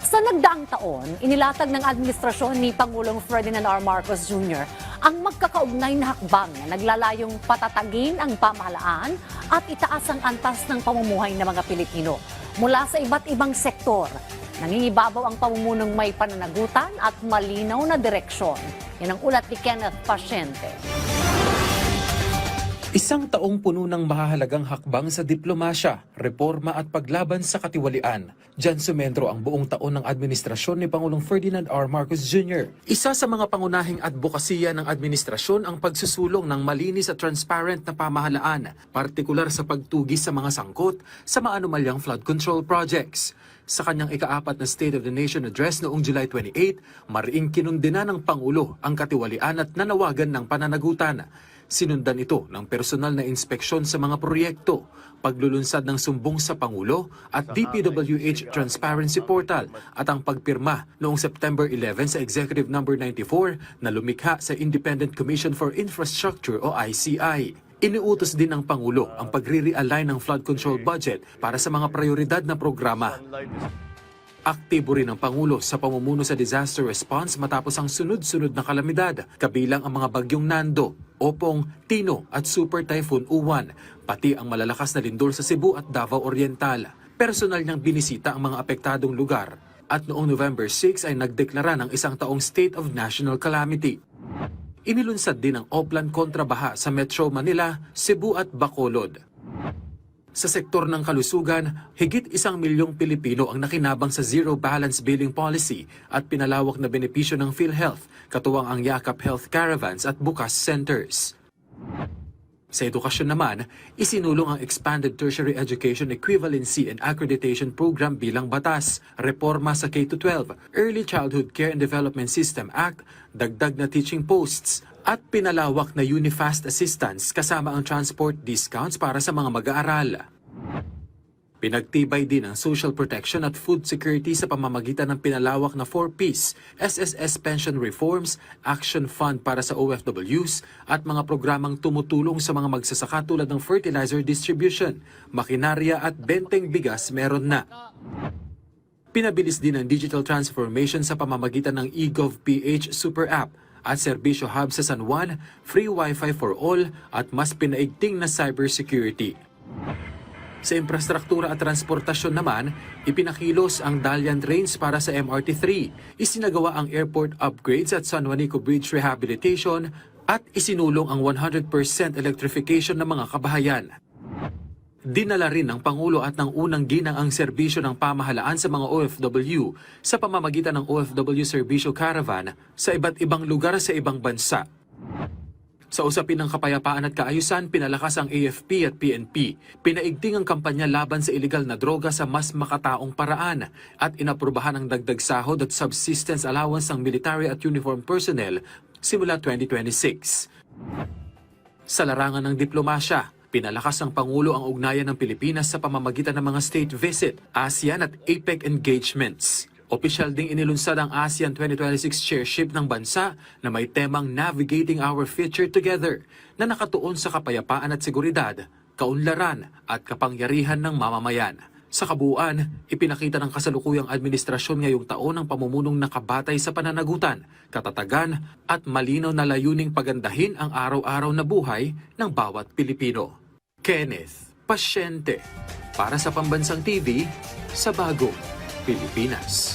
Sa nagdaang taon, inilatag ng administrasyon ni Pangulong Ferdinand R. Marcos Jr. ang magkakaugnay na hakbang na naglalayong patatagin ang pamahalaan at itaas ang antas ng pamumuhay ng mga Pilipino mula sa iba't ibang sektor. Nangingibabaw ang pamumunong may pananagutan at malinaw na direksyon. Yan ang ulat ni Kenneth Pasyente. Isang taong puno ng mahahalagang hakbang sa diplomasya, reforma at paglaban sa katiwalian. Diyan sumentro ang buong taon ng administrasyon ni Pangulong Ferdinand R. Marcos Jr. Isa sa mga pangunahing advokasya ng administrasyon ang pagsusulong ng malinis at transparent na pamahalaan, partikular sa pagtugis sa mga sangkot sa maanumalyang flood control projects. Sa kanyang ika-4 na State of the Nation Address noong July 28, mariing kinundina ng Pangulo ang katiwalian at nanawagan ng pananagutan. Sinundan ito ng personal na inspeksyon sa mga proyekto, paglulunsad ng sumbong sa Pangulo at DPWH Transparency Portal at ang pagpirma noong September 11 sa Executive No. 94 na lumikha sa Independent Commission for Infrastructure o ICI. Iniutos din ng Pangulo ang pagre-realign ng flood control budget para sa mga prioridad na programa. Aktibo rin ang Pangulo sa pamumuno sa disaster response matapos ang sunod-sunod na kalamidad, kabilang ang mga bagyong Nando, Opong, Tino at Super Typhoon Uwan, pati ang malalakas na lindol sa Cebu at Davao Oriental. Personal niyang binisita ang mga apektadong lugar at noong November 6 ay nagdeklara ng isang taong state of national calamity. Inilunsad din ang Oplan kontrabaha sa Metro Manila, Cebu at Bacolod. Sa sektor ng kalusugan, higit 1 milyong Pilipino ang nakinabang sa Zero Balance Billing Policy at pinalawak na benepisyo ng PhilHealth, katuwang ang Yakap Health Caravans at Bukas Centers. Sa edukasyon naman, isinulong ang Expanded Tertiary Education Equivalency and Accreditation Program bilang batas, reforma sa K-12, Early Childhood Care and Development System Act, dagdag na teaching posts, at pinalawak na Unifast Assistance kasama ang transport discounts para sa mga mag-aaral. Pinagtibay din ang social protection at food security sa pamamagitan ng pinalawak na 4Ps, SSS Pension Reforms, Action Fund para sa OFWs at mga programang tumutulong sa mga magsasaka tulad ng fertilizer distribution, makinarya at benteng bigas meron na. Pinabilis din ang digital transformation sa pamamagitan ng eGovPH Super App at Serbisyo Hub sa San Juan, free Wi-Fi for all at mas pinaigting na cybersecurity. Sa infrastruktura at transportasyon naman, ipinakilos ang Dalian Trains para sa MRT-3, isinagawa ang airport upgrades at San Juanico Bridge rehabilitation at isinulong ang 100% electrification ng mga kabahayan. Dinala rin ng Pangulo at ng unang ginang ang serbisyo ng pamahalaan sa mga OFW sa pamamagitan ng OFW Serbisyo Caravan sa iba't ibang lugar sa ibang bansa. Sa usapin ng kapayapaan at kaayusan, pinalakas ang AFP at PNP. Pinaigting ang kampanya laban sa iligal na droga sa mas makataong paraan at inaprubahan ang dagdag sahod at subsistence allowance ng military at uniform personnel simula 2026. Sa larangan ng diplomasya, pinalakas ng Pangulo ang ugnayan ng Pilipinas sa pamamagitan ng mga state visit, ASEAN at APEC engagements. Opisyal ding inilunsad ang ASEAN 2026 chairship ng bansa na may temang Navigating Our Future Together na nakatuon sa kapayapaan at seguridad, kaunlaran at kapangyarihan ng mamamayan. Sa kabuuan, ipinakita ng kasalukuyang administrasyon ngayong taon ang pamumunong nakabatay sa pananagutan, katatagan at malinaw na layuning pagandahin ang araw-araw na buhay ng bawat Pilipino. Kenneth Pasyente, para sa Pambansang TV, sa Bagong Pilipinas.